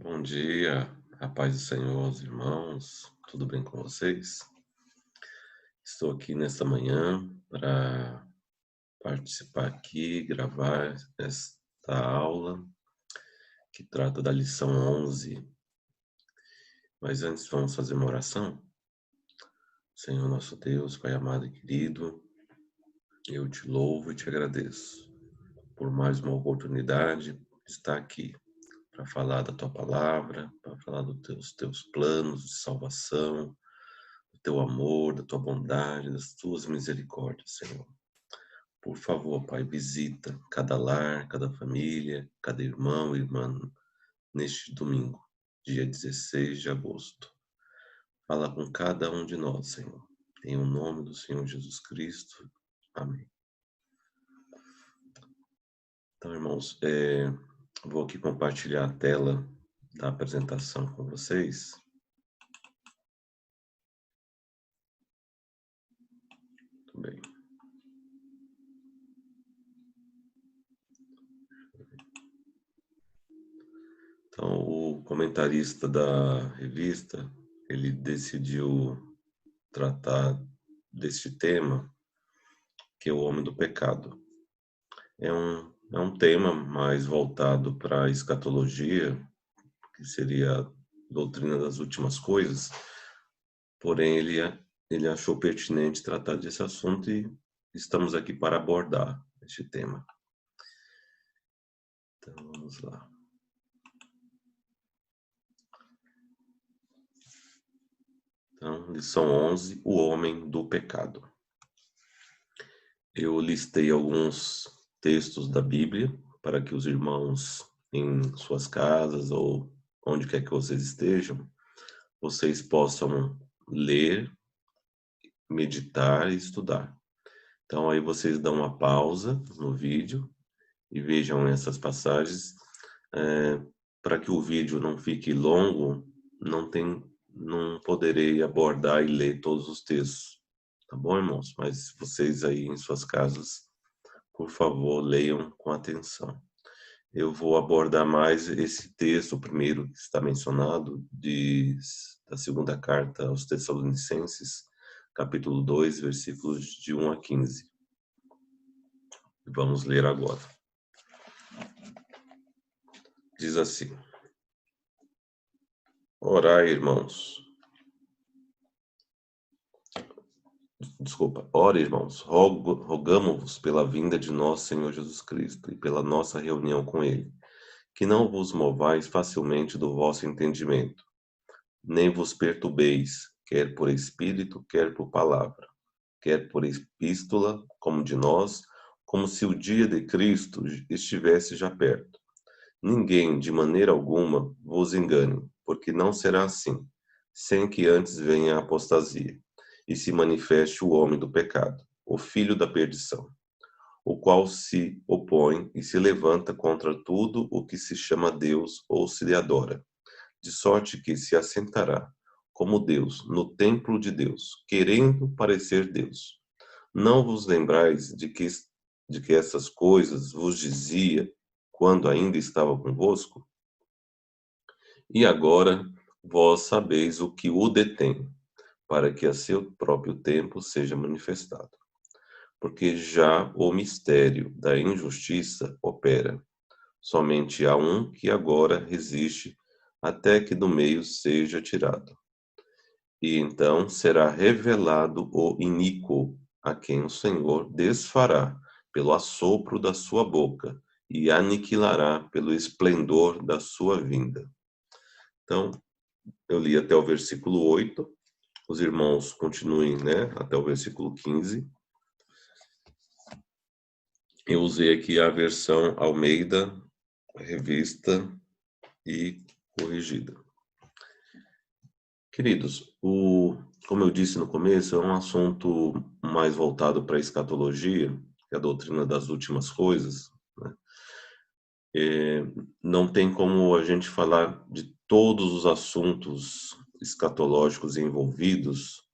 Bom dia, a paz do Senhor, os irmãos, tudo bem com vocês? Estou aqui nesta manhã para participar aqui, gravar esta aula que trata da lição 11. Mas antes vamos fazer uma oração? Senhor nosso Deus, Pai amado e querido, eu te louvo e te agradeço por mais uma oportunidade de estar aqui para falar da tua palavra, para falar dos teus planos de salvação, do teu amor, da tua bondade, das tuas misericórdias, Senhor. Por favor, Pai, visita cada lar, cada família, cada irmão e irmã neste domingo, dia 16 de agosto. Fala com cada um de nós, Senhor. Em o nome do Senhor Jesus Cristo. Amém. Então, irmãos, vou aqui compartilhar a tela da apresentação com vocês. Muito bem. Então, o comentarista da revista, ele decidiu tratar deste tema, que é o homem do pecado. É um tema mais voltado para a escatologia, que seria a doutrina das últimas coisas, porém ele achou pertinente tratar desse assunto e estamos aqui para abordar este tema. Então, vamos lá. Então, lição 11, o homem do pecado. Eu listei alguns textos da Bíblia para que os irmãos em suas casas ou onde quer que vocês estejam, vocês possam ler, meditar e estudar. Então aí vocês dão uma pausa no vídeo e vejam essas passagens. Para que o vídeo não fique longo, não poderei abordar e ler todos os textos. Tá bom, irmãos? Mas vocês aí em suas casas, por favor, leiam com atenção. Eu vou abordar mais esse texto, o primeiro que está mencionado, da segunda carta aos Tessalonicenses, capítulo 2, versículos de 1 a 15. Vamos ler agora. Diz assim: Orai, irmãos. Ora, irmãos, rogamo-vos pela vinda de nosso Senhor Jesus Cristo e pela nossa reunião com Ele, que não vos movais facilmente do vosso entendimento, nem vos perturbeis, quer por espírito, quer por palavra, quer por epístola, como de nós, como se o dia de Cristo estivesse já perto. Ninguém, de maneira alguma, vos engane, porque não será assim, sem que antes venha a apostasia, e se manifeste o homem do pecado, o filho da perdição, o qual se opõe e se levanta contra tudo o que se chama Deus ou se lhe adora, de sorte que se assentará como Deus no templo de Deus, querendo parecer Deus. Não vos lembrais de que essas coisas vos dizia quando ainda estava convosco? E agora vós sabeis o que o detém, para que a seu próprio tempo seja manifestado. Porque já o mistério da injustiça opera. Somente há um que agora resiste até que do meio seja tirado. E então será revelado o iníquo, a quem o Senhor desfará pelo assopro da sua boca e aniquilará pelo esplendor da sua vinda. Então, eu li até o versículo 8, os irmãos continuem, até o versículo 15. Eu usei aqui a versão Almeida, revista e corrigida. Queridos, como eu disse no começo, é um assunto mais voltado para a escatologia, que é a doutrina das últimas coisas, né? Não tem como a gente falar de todos os assuntos escatológicos envolvidos.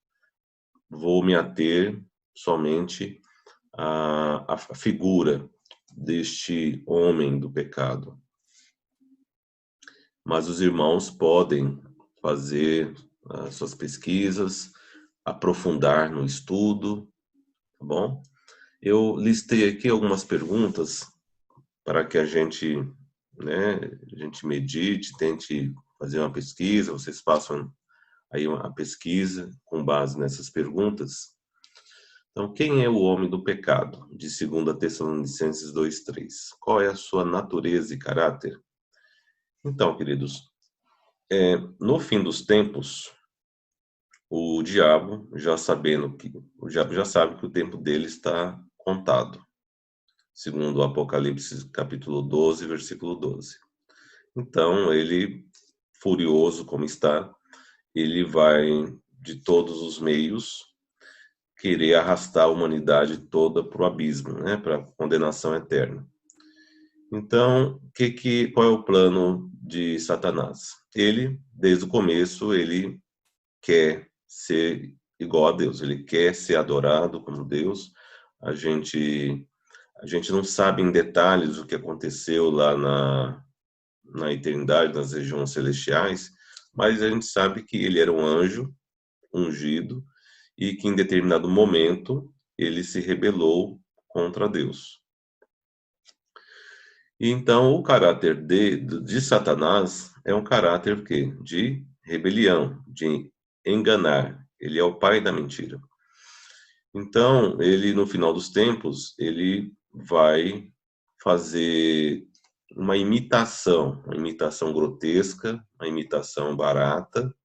Vou me ater somente à figura deste homem do pecado. mas os irmãos podem fazer as suas pesquisas, aprofundar no estudo, tá bom? Eu listei aqui algumas perguntas para que né, a gente medite, tente fazer uma pesquisa, vocês façam aí uma pesquisa com base nessas perguntas. Então, quem é o homem do pecado? De 2 Tessalonicenses 2:3. Qual é a sua natureza e caráter? Então, queridos, no fim dos tempos, o diabo o diabo já sabe que o tempo dele está contado, segundo o Apocalipse capítulo 12, versículo 12. Então, ele, furioso como está, ele vai de todos os meios querer arrastar a humanidade toda para o abismo, né, para a condenação eterna. Então, qual é o plano de Satanás? Ele, desde o começo, ele quer ser igual a Deus, ele quer ser adorado como Deus. A gente, a gente não sabe em detalhes o que aconteceu lá na eternidade, nas regiões celestiais, mas a gente sabe que ele era um anjo ungido e que em determinado momento ele se rebelou contra Deus. E então o caráter de Satanás é um caráter que de rebelião, de enganar. Ele é o pai da mentira. Então, ele no final dos tempos, ele vai fazer uma imitação grotesca, uma imitação barata,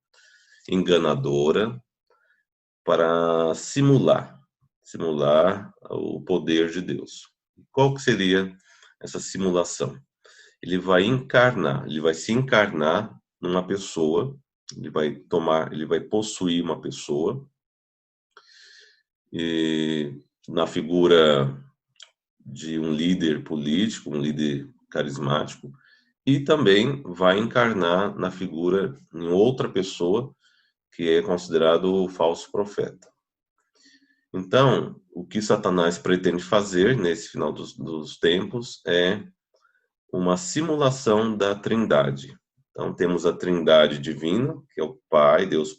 enganadora, para simular o poder de Deus. Qual que seria essa simulação? Ele vai se encarnar numa pessoa, ele vai possuir uma pessoa, e na figura de um líder político, um líder carismático, e também vai encarnar na figura em outra pessoa que é considerado o falso profeta. Então, o que Satanás pretende fazer nesse final dos tempos é uma simulação da Trindade. Então, temos a Trindade divina, que é o Pai, Deus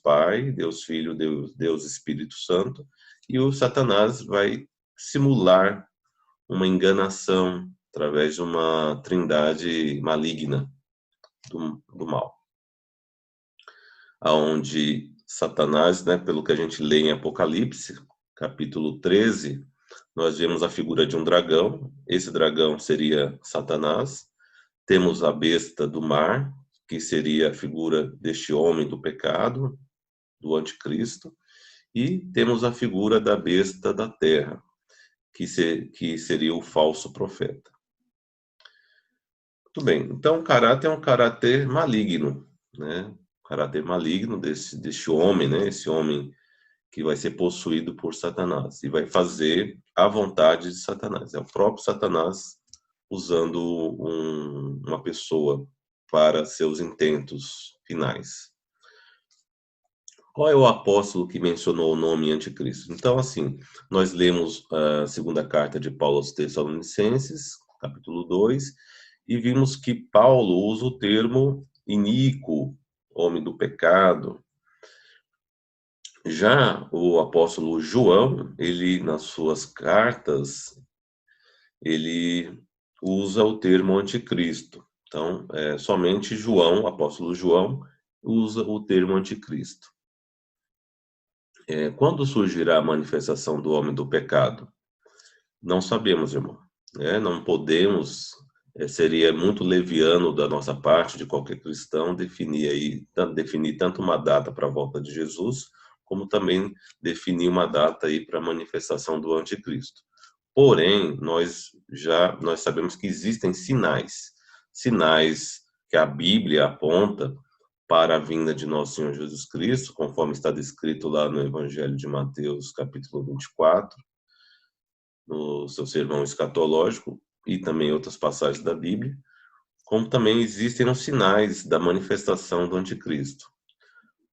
Filho, Deus Espírito Santo, e o Satanás vai simular uma enganação através de uma Trindade maligna do mal, aonde Satanás, né, pelo que a gente lê em Apocalipse, capítulo 13, nós vemos a figura de um dragão. Esse dragão seria Satanás. Temos a besta do mar, que seria a figura deste homem do pecado, do anticristo. E temos a figura da besta da terra, que seria o falso profeta. Muito bem, então o caráter é um caráter maligno, né? O caráter maligno deste homem, né? Esse homem que vai ser possuído por Satanás e vai fazer a vontade de Satanás. É o próprio Satanás usando uma pessoa para seus intentos finais. Qual é o apóstolo que mencionou o nome anticristo? Então, assim, nós lemos a segunda carta de Paulo aos Tessalonicenses, capítulo 2, e vimos que Paulo usa o termo iníquo, homem do pecado. Já o apóstolo João, ele nas suas cartas, ele usa o termo anticristo. Então, somente João, o apóstolo João, usa o termo anticristo. Quando surgirá a manifestação do homem do pecado? Não sabemos, irmão. Não podemos, seria muito leviano da nossa parte, de qualquer cristão, definir tanto uma data para a volta de Jesus, como também definir uma data aí para a manifestação do anticristo. Porém, nós sabemos que existem sinais que a Bíblia aponta para a vinda de nosso Senhor Jesus Cristo, conforme está descrito lá no Evangelho de Mateus, capítulo 24, no seu sermão escatológico, e também outras passagens da Bíblia, como também existem os sinais da manifestação do anticristo.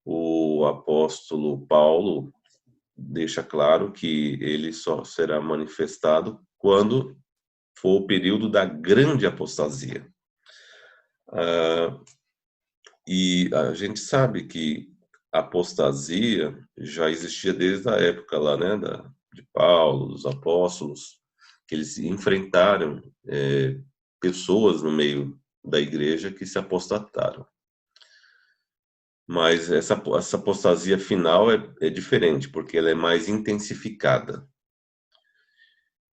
O apóstolo Paulo deixa claro que ele só será manifestado quando for o período da grande apostasia. E a gente sabe que a apostasia já existia desde a época lá, né, de Paulo, dos apóstolos, que eles enfrentaram pessoas no meio da igreja que se apostataram. Mas essa apostasia final é diferente, porque ela é mais intensificada.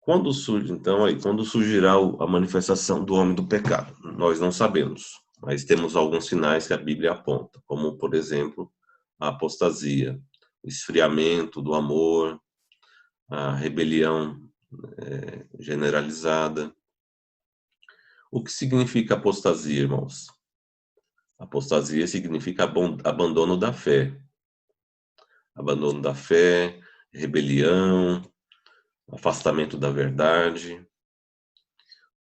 Quando surge, então, quando surgirá a manifestação do homem do pecado? Nós não sabemos, mas temos alguns sinais que a Bíblia aponta, como, por exemplo, a apostasia, o esfriamento do amor, a rebelião generalizada. O que significa apostasia, irmãos? Apostasia significa abandono da fé. Abandono da fé, rebelião, afastamento da verdade.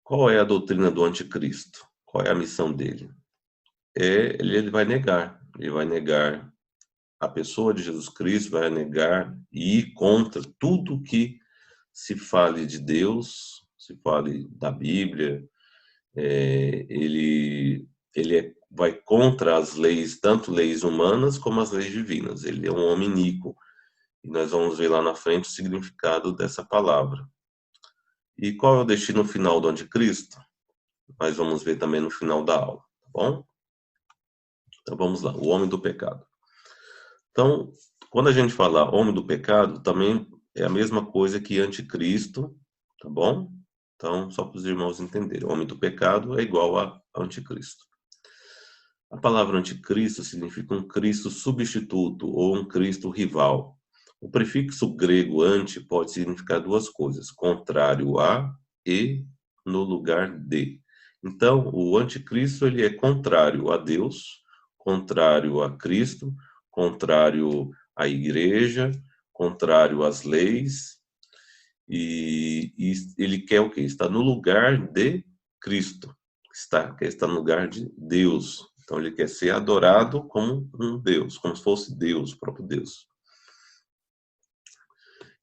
Qual é a doutrina do anticristo? Qual é a missão dele? Ele vai negar a pessoa de Jesus Cristo, vai negar e ir contra tudo que se fale de Deus, se fale da Bíblia. Ele vai contra as leis, tanto leis humanas como as leis divinas. Ele é um homem iníquo. E nós vamos ver lá na frente o significado dessa palavra. E qual é o destino final do anticristo? Nós vamos ver também no final da aula, tá bom? Então vamos lá, o homem do pecado. Então, quando a gente fala homem do pecado, também é a mesma coisa que anticristo, tá bom? Então, só para os irmãos entenderem, o homem do pecado é igual a anticristo. A palavra anticristo significa um Cristo substituto ou um Cristo rival. O prefixo grego anti pode significar duas coisas, contrário a e no lugar de. Então, o anticristo ele é contrário a Deus, contrário a Cristo, contrário à igreja, contrário às leis, e ele quer o quê? Está no lugar de Cristo, quer estar no lugar de Deus. Então ele quer ser adorado como um Deus, como se fosse Deus, o próprio Deus.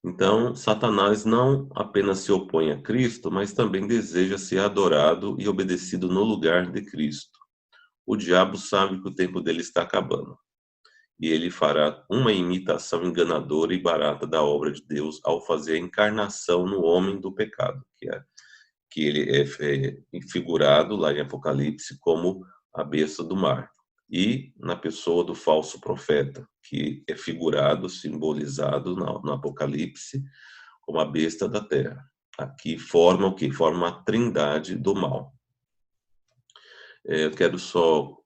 Então, Satanás não apenas se opõe a Cristo, mas também deseja ser adorado e obedecido no lugar de Cristo. O diabo sabe que o tempo dele está acabando. E ele fará uma imitação enganadora e barata da obra de Deus ao fazer a encarnação no homem do pecado, que ele é figurado lá em Apocalipse como a besta do mar. E na pessoa do falso profeta, que é figurado, simbolizado no Apocalipse como a besta da terra. Aqui forma o que? Forma a trindade do mal. Eu quero só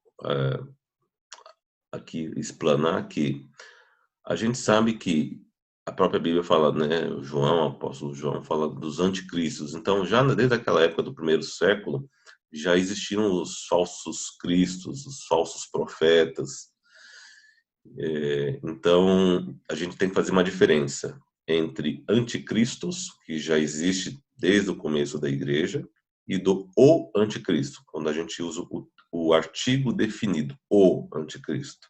aqui explanar que a gente sabe que a própria Bíblia fala, né, o apóstolo João fala dos anticristos. Então, já desde aquela época do primeiro século, já existiam os falsos cristos, os falsos profetas. Então, a gente tem que fazer uma diferença entre anticristos, que já existe desde o começo da igreja, e do o anticristo, quando a gente usa o artigo definido, o anticristo,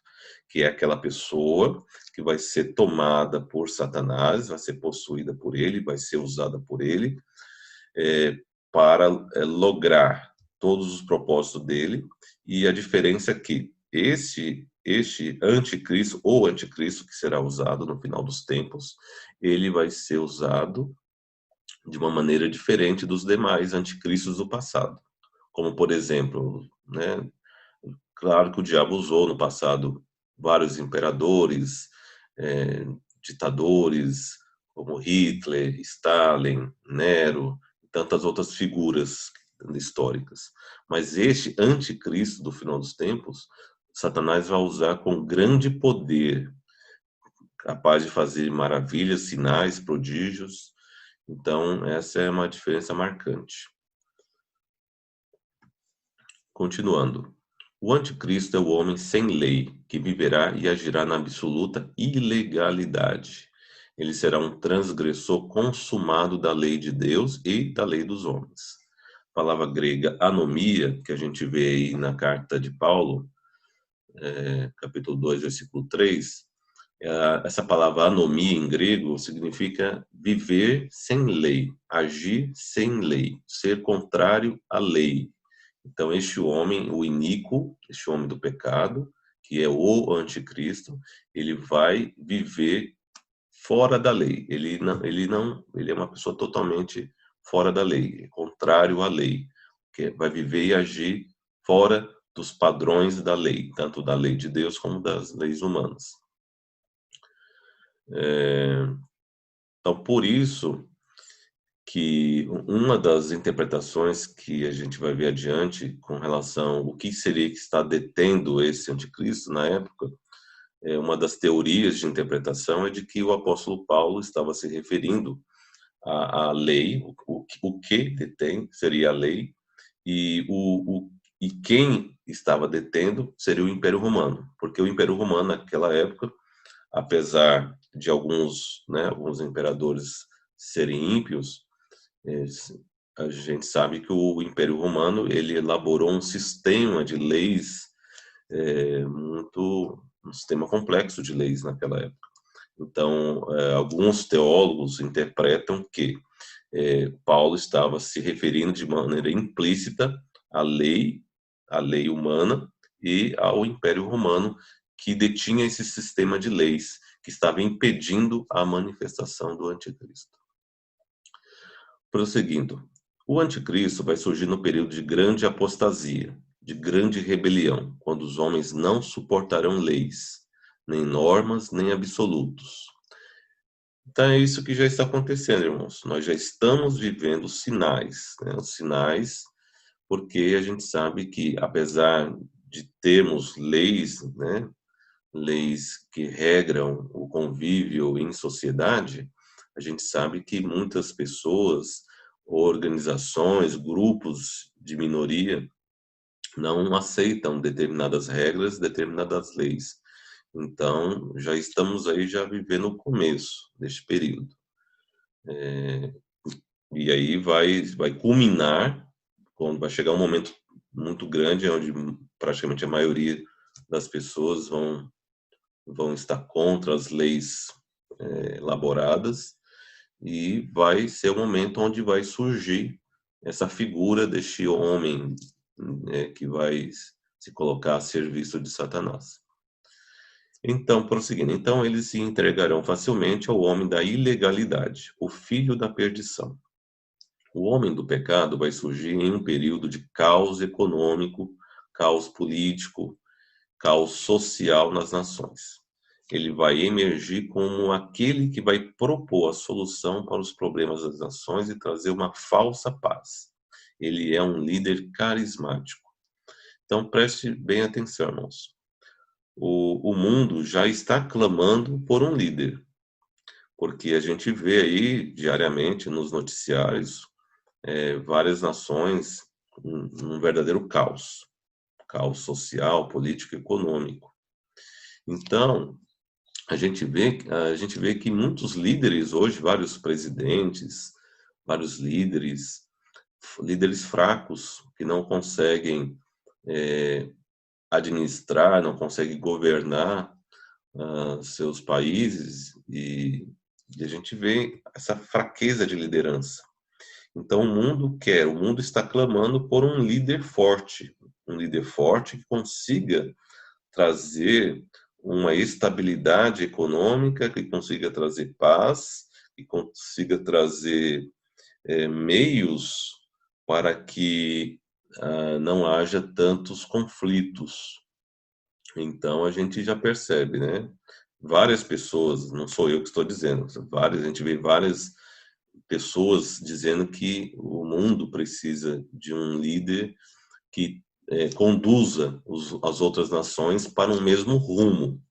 que é aquela pessoa que vai ser tomada por Satanás, vai ser possuída por ele, vai ser usada por ele para lograr todos os propósitos dele. E a diferença é que este anticristo, ou anticristo que será usado no final dos tempos, ele vai ser usado de uma maneira diferente dos demais anticristos do passado. Como, por exemplo, né, claro que o diabo usou no passado vários imperadores, ditadores, como Hitler, Stalin, Nero, e tantas outras figuras históricas. Mas este anticristo do final dos tempos, Satanás vai usar com grande poder, capaz de fazer maravilhas, sinais, prodígios. Então, essa é uma diferença marcante. Continuando. O anticristo é o homem sem lei, que viverá e agirá na absoluta ilegalidade. Ele será um transgressor consumado da lei de Deus e da lei dos homens. A palavra grega anomia, que a gente vê aí na carta de Paulo, capítulo 2, versículo 3, essa palavra anomia em grego significa viver sem lei, agir sem lei, ser contrário à lei. Então, este homem, o iníquo, este homem do pecado, que é o anticristo, ele vai viver fora da lei. Ele é uma pessoa totalmente fora da lei, contrário à lei, que vai viver e agir fora dos padrões da lei, tanto da lei de Deus como das leis humanas. Então, por isso que uma das interpretações que a gente vai ver adiante com relação ao que seria que está detendo esse anticristo na época, uma das teorias de interpretação é de que o apóstolo Paulo estava se referindo à lei, o que detém seria a lei, e, e quem estava detendo seria o Império Romano, porque o Império Romano naquela época, apesar de alguns imperadores serem ímpios, a gente sabe que o Império Romano ele elaborou um sistema de leis um sistema complexo de leis naquela época. Então, alguns teólogos interpretam que Paulo estava se referindo de maneira implícita à lei humana e ao Império Romano, que detinha esse sistema de leis, que estava impedindo a manifestação do anticristo. Prosseguindo, o anticristo vai surgir no período de grande apostasia, de grande rebelião, quando os homens não suportarão leis, nem normas, nem absolutos. Então é isso que já está acontecendo, irmãos. Nós já estamos vivendo sinais, né? Os sinais, porque a gente sabe que, apesar de termos leis, né, leis que regram o convívio em sociedade, a gente sabe que muitas pessoas, organizações, grupos de minoria não aceitam determinadas regras, determinadas leis. Então, já estamos aí já vivendo o começo deste período. E aí vai culminar, quando vai chegar um momento muito grande, onde praticamente a maioria das pessoas vão estar contra as leis elaboradas, e vai ser o momento onde vai surgir essa figura deste homem que vai se colocar a serviço de Satanás. Então, prosseguindo, então eles se entregarão facilmente ao homem da ilegalidade, o filho da perdição. O homem do pecado vai surgir em um período de caos econômico, caos político, caos social nas nações. Ele vai emergir como aquele que vai propor a solução para os problemas das nações e trazer uma falsa paz. Ele é um líder carismático. Então preste bem atenção, irmãos. O mundo já está clamando por um líder, porque a gente vê aí diariamente nos noticiários várias nações um verdadeiro caos, caos social, político, econômico. Então, a gente vê que muitos líderes hoje, vários presidentes, vários líderes fracos que não conseguem administrar, não conseguem governar seus países e a gente vê essa fraqueza de liderança. Então o mundo está clamando por um líder forte que consiga trazer uma estabilidade econômica, que consiga trazer paz, que consiga trazer meios para que não haja tantos conflitos. Então a gente já percebe, né? Várias pessoas, não sou eu que estou dizendo, a gente vê várias pessoas dizendo que o mundo precisa de um líder que conduza as outras nações para um mesmo rumo.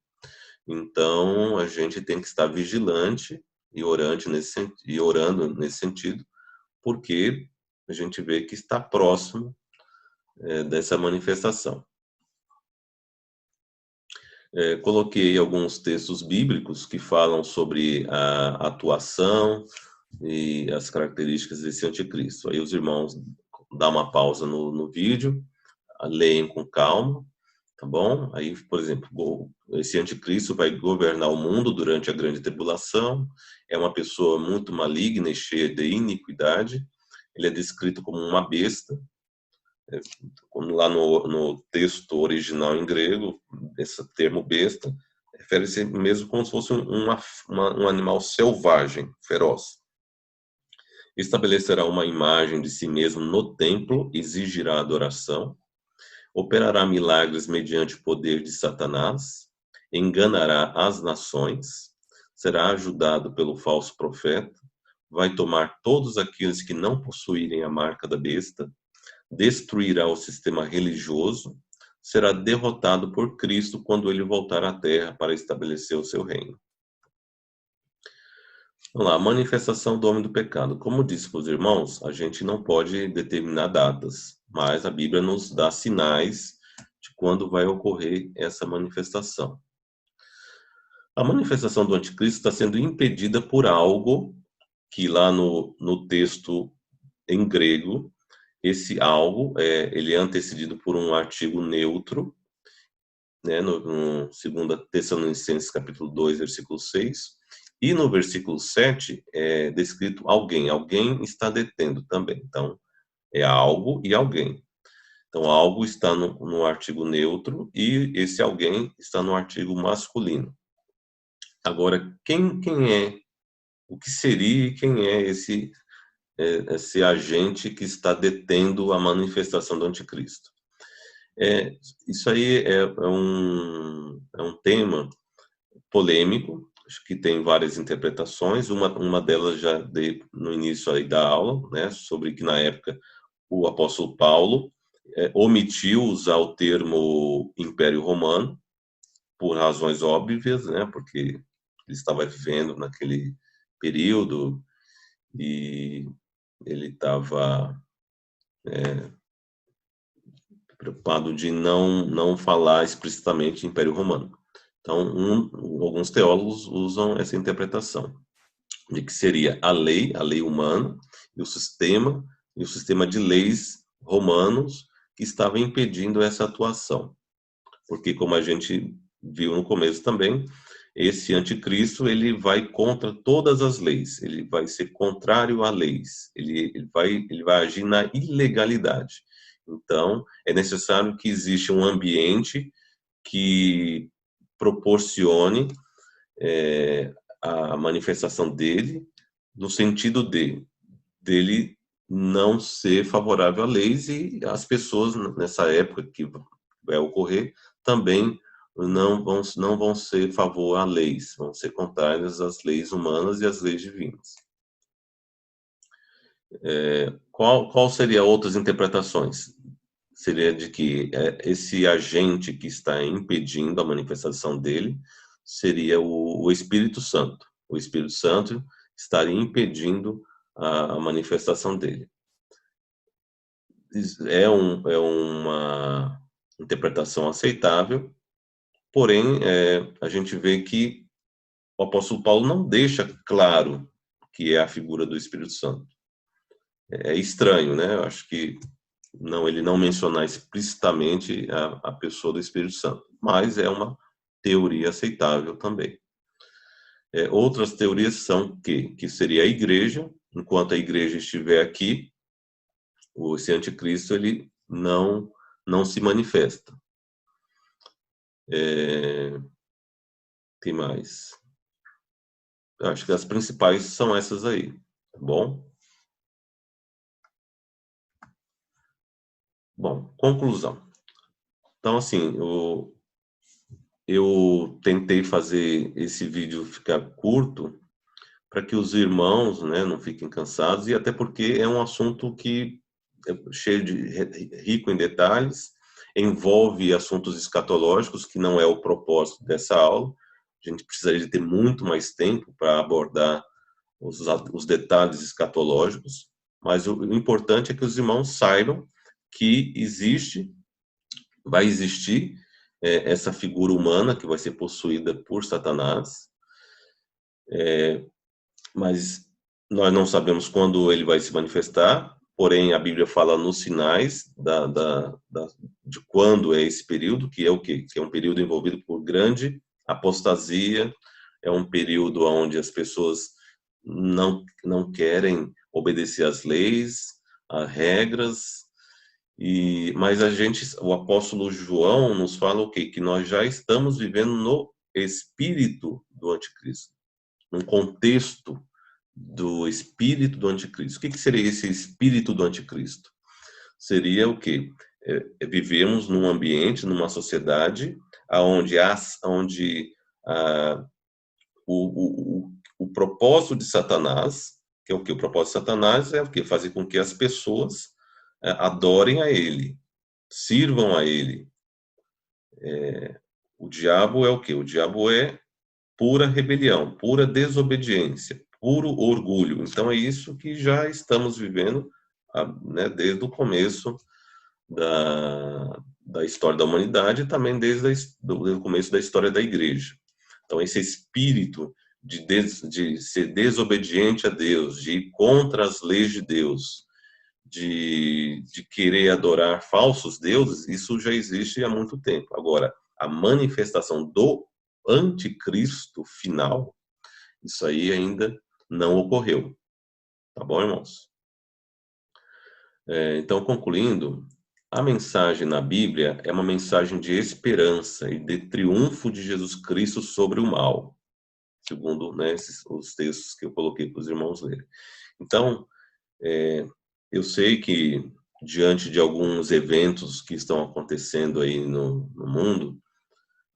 Então, a gente tem que estar vigilante e orando nesse sentido, porque a gente vê que está próximo dessa manifestação. Coloquei alguns textos bíblicos que falam sobre a atuação e as características desse anticristo. Aí os irmãos dão uma pausa no vídeo, leem com calma, tá bom? Aí, por exemplo, esse anticristo vai governar o mundo durante a grande tribulação, é uma pessoa muito maligna e cheia de iniquidade, ele é descrito como uma besta, Lá no texto original em grego, esse termo besta refere-se mesmo como se fosse um animal selvagem, feroz. Estabelecerá uma imagem de si mesmo no templo, exigirá adoração, operará milagres mediante o poder de Satanás, enganará as nações, será ajudado pelo falso profeta, vai tomar todos aqueles que não possuírem a marca da besta, destruirá o sistema religioso, será derrotado por Cristo quando ele voltar à Terra para estabelecer o seu reino. Vamos lá, a manifestação do homem do pecado. Como disse para os irmãos, a gente não pode determinar datas, mas a Bíblia nos dá sinais de quando vai ocorrer essa manifestação. A manifestação do anticristo está sendo impedida por algo que lá no texto em grego, esse algo, ele é antecedido por um artigo neutro, né, no 2 Tessalonicenses capítulo 2, versículo 6, e no versículo 7 é descrito alguém. Alguém está detendo também. Então, é algo e alguém. Então, algo está no artigo neutro e esse alguém está no artigo masculino. Agora, quem é, o que seria e quem é esse agente que está detendo a manifestação do anticristo? Isso aí é um tema polêmico, acho que tem várias interpretações. Uma delas já dei no início aí da aula, né, sobre que na época o apóstolo Paulo omitiu usar o termo Império Romano, por razões óbvias, né, porque ele estava vivendo naquele período e ele estava preocupado de não falar explicitamente Império Romano. Então, alguns teólogos usam essa interpretação de que seria a lei humana e o sistema de leis romanos que estava impedindo essa atuação. Porque, como a gente viu no começo também, esse anticristo ele vai contra todas as leis, ele vai ser contrário a leis, ele vai agir na ilegalidade. Então, é necessário que exista um ambiente que proporcione a manifestação dele, no sentido dele não ser favorável a leis e as pessoas nessa época que vai ocorrer também não vão ser a favor a leis, vão ser contrárias às leis humanas e às leis divinas. Qual seria outras interpretações? Seria de que esse agente que está impedindo a manifestação dele seria o Espírito Santo. O Espírito Santo estaria impedindo a manifestação dele. É uma interpretação aceitável, porém, a gente vê que o apóstolo Paulo não deixa claro que é a figura do Espírito Santo. É estranho, né? Eu acho que ele não mencionar explicitamente a pessoa do Espírito Santo, mas é uma teoria aceitável também. Outras teorias são que seria a igreja, enquanto a igreja estiver aqui, esse anticristo ele não se manifesta. Tem mais? Eu acho que as principais são essas aí, tá bom? Bom, conclusão. Então, assim, eu tentei fazer esse vídeo ficar curto para que os irmãos, né, não fiquem cansados, e até porque é um assunto que é cheio de rico em detalhes, envolve assuntos escatológicos, que não é o propósito dessa aula. A gente precisaria de ter muito mais tempo para abordar os detalhes escatológicos, mas o importante é que os irmãos saibam que vai existir essa figura humana que vai ser possuída por Satanás, mas nós não sabemos quando ele vai se manifestar, porém a Bíblia fala nos sinais de quando é esse período, que é o quê? Que é um período envolvido por grande apostasia, é um período onde as pessoas não querem obedecer às leis, às regras, Mas o apóstolo João nos fala o quê? Que nós já estamos vivendo no espírito do anticristo, num contexto do espírito do anticristo. O que seria esse espírito do anticristo? Seria o quê? Vivemos num ambiente, numa sociedade, onde o propósito de Satanás, que é o que? O propósito de Satanás é o quê? Fazer com que as pessoas adorem a ele, sirvam a ele. O diabo é o quê? O diabo é pura rebelião, pura desobediência, puro orgulho. Então é isso que já estamos vivendo, né, desde o começo da história da humanidade e também desde o começo da história da igreja. Então esse espírito de ser desobediente a Deus, de ir contra as leis de Deus, de querer adorar falsos deuses, isso já existe há muito tempo. Agora, a manifestação do anticristo final, isso aí ainda não ocorreu. Tá bom, irmãos? Então, concluindo, a mensagem na Bíblia é uma mensagem de esperança e de triunfo de Jesus Cristo sobre o mal, segundo, né, os textos que eu coloquei para os irmãos lerem. Então, eu sei que, diante de alguns eventos que estão acontecendo aí no mundo,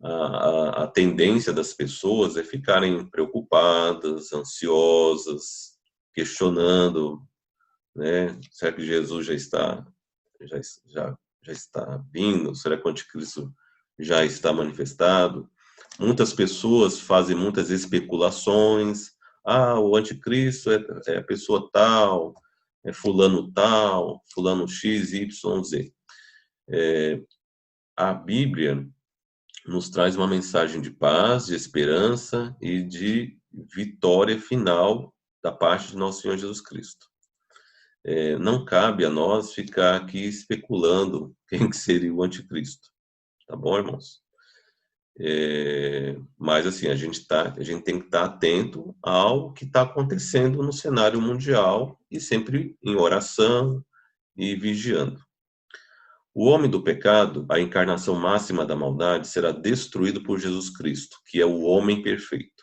a tendência das pessoas é ficarem preocupadas, ansiosas, questionando, né? Será que Jesus já está vindo? Será que o anticristo já está manifestado? Muitas pessoas fazem muitas especulações. O anticristo é a pessoa tal, é fulano tal, fulano X, Y, Z. A Bíblia nos traz uma mensagem de paz, de esperança e de vitória final da parte de nosso Senhor Jesus Cristo. Não cabe a nós ficar aqui especulando quem que seria o anticristo. Tá bom, irmãos? Mas assim, a gente tem que estar atento ao que está acontecendo no cenário mundial e sempre em oração e vigiando. O homem do pecado, a encarnação máxima da maldade, será destruído por Jesus Cristo, que é o homem perfeito.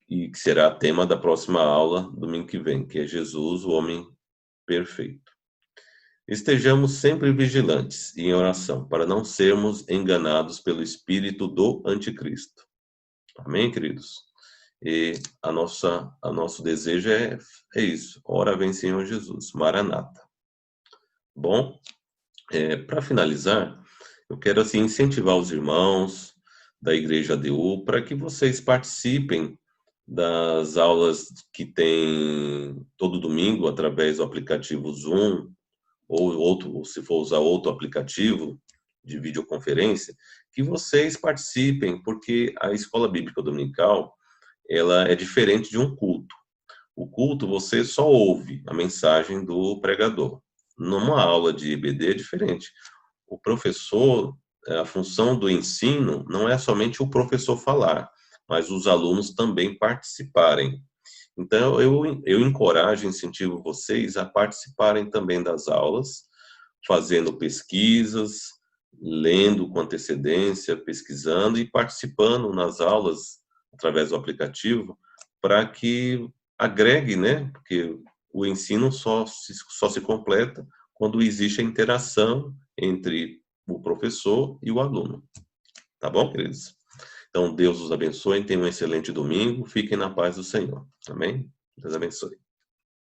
E que será tema da próxima aula, domingo que vem, que é Jesus, o homem perfeito. Estejamos sempre vigilantes e em oração, para não sermos enganados pelo espírito do anticristo. Amém, queridos? E nosso desejo é isso. Ora vem, Senhor Jesus. Maranata. Bom? Para finalizar, eu quero assim incentivar os irmãos da Igreja ADU para que vocês participem das aulas que tem todo domingo através do aplicativo Zoom ou se for usar outro aplicativo de videoconferência, que vocês participem, porque a escola bíblica dominical, ela é diferente de um culto. O culto você só ouve a mensagem do pregador. Numa aula de EBD é diferente. O professor, a função do ensino não é somente o professor falar, mas os alunos também participarem. Então, eu encorajo, incentivo vocês a participarem também das aulas, fazendo pesquisas, lendo com antecedência, pesquisando e participando nas aulas através do aplicativo, para que agregue, né? Porque o ensino só se completa quando existe a interação entre o professor e o aluno. Tá bom, queridos? Então, Deus os abençoe, tenham um excelente domingo, fiquem na paz do Senhor. Amém? Deus abençoe.